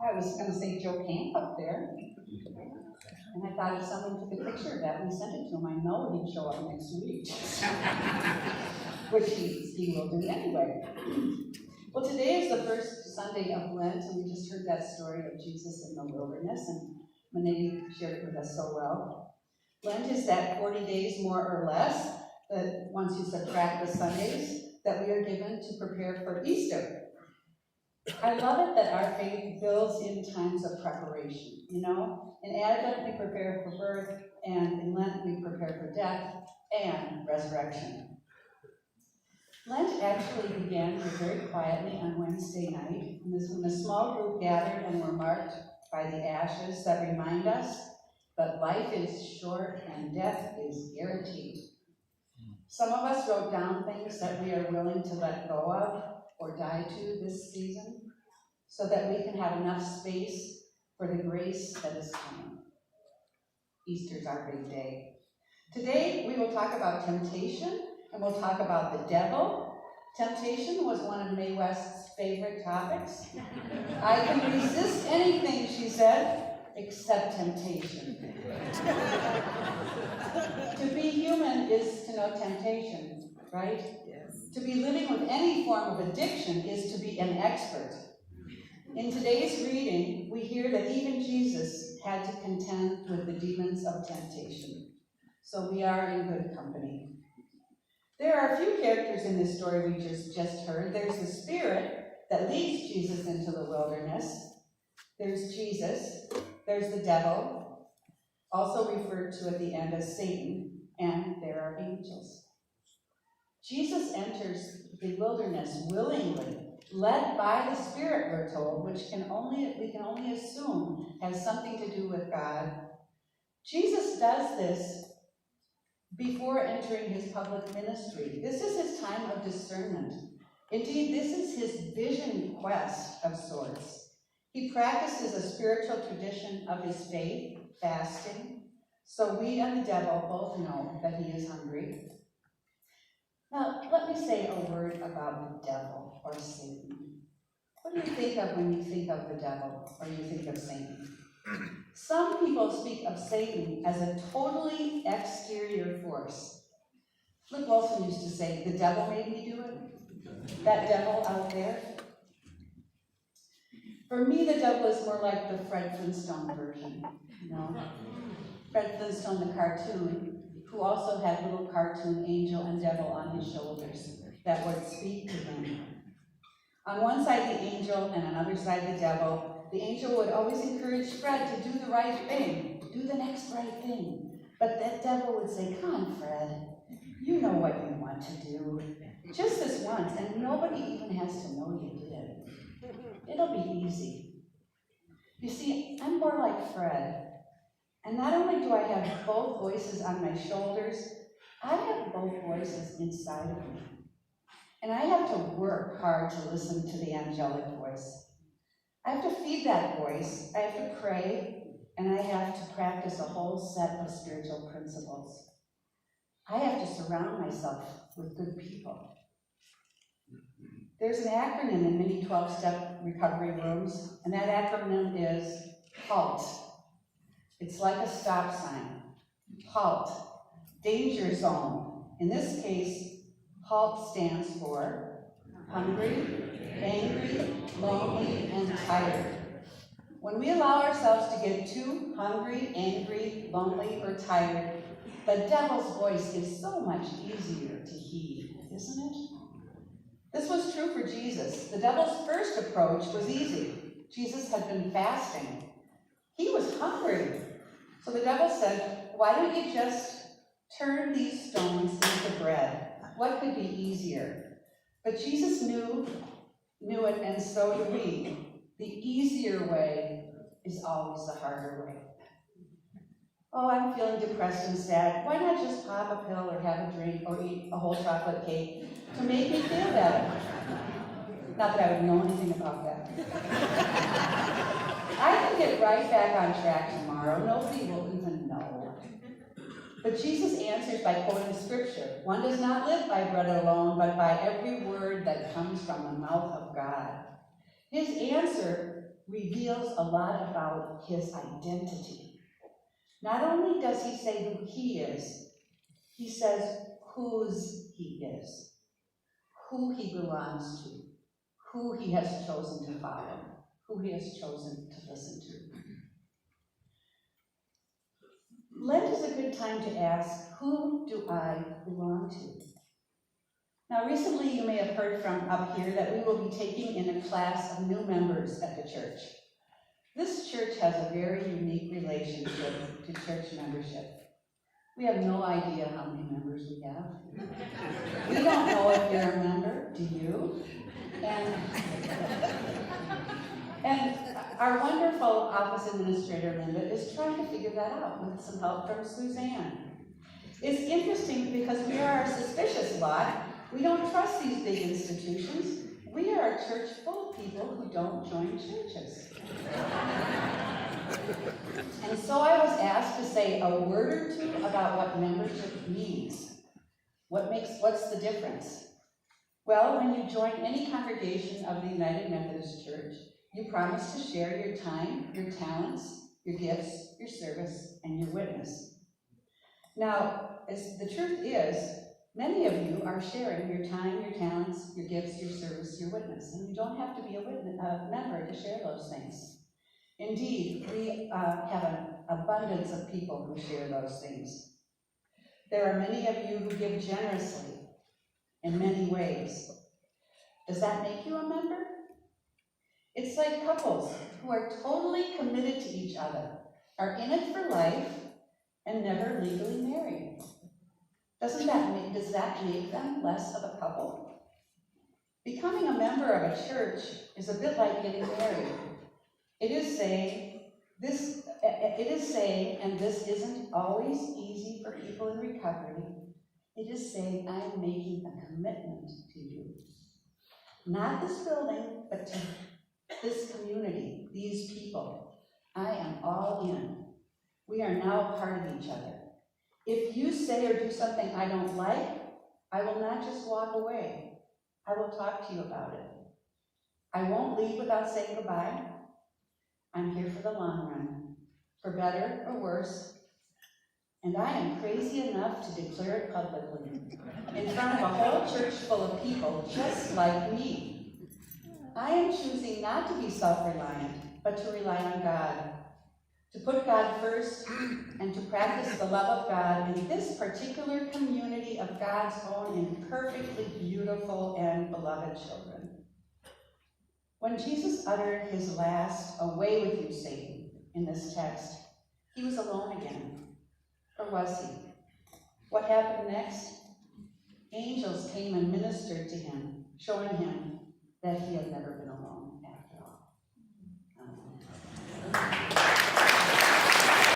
I was going to say Joe Camp up there. And I thought if someone took a picture of that and sent it to him, I know he'd show up next week. Which he will do anyway. Well, today is the first Sunday of Lent, and we just heard that story of Jesus in the wilderness, and Mandy shared it with us so well. Lent is that 40 days more or less, that once you subtract the Sundays, that we are given to prepare for Easter. I love it that our faith builds in times of preparation, you know? In Advent, we prepare for birth, and in Lent, we prepare for death and resurrection. Lent actually began very quietly on Wednesday night, when a small group gathered and were marked by the ashes that remind us that life is short and death is guaranteed. Some of us wrote down things that we are willing to let go of or die to this season, so that we can have enough space for the grace that is coming. Easter's our big day. Today, we will talk about temptation, and we'll talk about the devil. Temptation was one of Mae West's favorite topics. I can resist anything, she said, except temptation. To be human is to know temptation, right? Yes. To be living with any form of addiction is to be an expert. In today's reading, we hear that even Jesus had to contend with the demons of temptation. So we are in good company. There are a few characters in this story we just heard. There's the Spirit that leads Jesus into the wilderness. There's Jesus. There's the devil, also referred to at the end as Satan, and there are angels. Jesus enters the wilderness willingly, led by the Spirit, we're told, which we can only assume has something to do with God. Jesus does this before entering his public ministry. This is his time of discernment. Indeed, this is his vision quest of sorts. He practices a spiritual tradition of his faith, fasting, so we and the devil both know that he is hungry. Now, let me say a word about the devil or Satan. What do you think of when you think of the devil or you think of Satan? Some people speak of Satan as a totally exterior force. Flip Wilson used to say, the devil made me do it. That devil out there. For me, the devil is more like the Fred Flintstone version, you know? Fred Flintstone, the cartoon, who also had little cartoon angel and devil on his shoulders that would speak to him. On one side, the angel, and on the other side, the devil. The angel would always encourage Fred to do the right thing, do the next right thing. But that devil would say, come on, Fred, you know what you want to do. Just this once, and nobody even has to know you did it. It'll be easy. You see, I'm more like Fred. And not only do I have both voices on my shoulders, I have both voices inside of me. And I have to work hard to listen to the angelic voice. I have to feed that voice, I have to pray, and I have to practice a whole set of spiritual principles. I have to surround myself with good people. There's an acronym in many 12-step recovery rooms, and that acronym is HALT. It's like a stop sign. HALT. Danger zone. In this case, HALT stands for hungry, angry, lonely, and tired. When we allow ourselves to get too hungry, angry, lonely, or tired, the devil's voice is so much easier to heed, isn't it? This was true for Jesus. The devil's first approach was easy. Jesus had been fasting. He was hungry. So the devil said, why don't you just turn these stones into bread? What could be easier? But Jesus knew it, and so do we. The easier way is always the harder way. Oh, I'm feeling depressed and sad. Why not just pop a pill or have a drink or eat a whole chocolate cake to make me feel better? Not that I would know anything about that. I can get right back on track tomorrow. Nobody will even know. But Jesus answers by quoting scripture. One does not live by bread alone, but by every word that comes from the mouth of God. His answer reveals a lot about his identity. Not only does he say who he is, he says whose he is, who he belongs to, who he has chosen to follow, who he has chosen to listen to. Lent is a good time to ask, who do I belong to? Now, recently you may have heard from up here that we will be taking in a class of new members at the church. This church has a very unique relationship to church membership. We have no idea how many members we have. We don't know if you're a member, do you? And our wonderful office administrator, Linda, is trying to figure that out with some help from Suzanne. It's interesting because we are a suspicious lot. We don't trust these big institutions. We are a church full of people who don't join churches. And so I was asked to say a word or two about what membership means. What's the difference? Well, when you join any congregation of the United Methodist Church, you promise to share your time, your talents, your gifts, your service, and your witness. Now, as the truth is, many of you are sharing your time, your talents, your gifts, your service, your witness, and you don't have to be a member to share those things. Indeed, we have an abundance of people who share those things. There are many of you who give generously in many ways. Does that make you a member? It's like couples who are totally committed to each other, are in it for life, and never legally married. Does that make them less of a couple? Becoming a member of a church is a bit like getting married. It is saying, and this isn't always easy for people in recovery, it is saying, I'm making a commitment to you. Not this building, but to this community, these people. I am all in. We are now part of each other. If you say or do something I don't like, I will not just walk away. I will talk to you about it. I won't leave without saying goodbye. I'm here for the long run, for better or worse. And I am crazy enough to declare it publicly, in front of a whole church full of people just like me. I am choosing not to be self-reliant, but to rely on God, to put God first, and to practice the love of God in this particular community of God's own imperfectly beautiful and beloved children. When Jesus uttered his last, "Away with you, Satan," in this text, he was alone again. Or was he? What happened next? Angels came and ministered to him, showing him that he had never been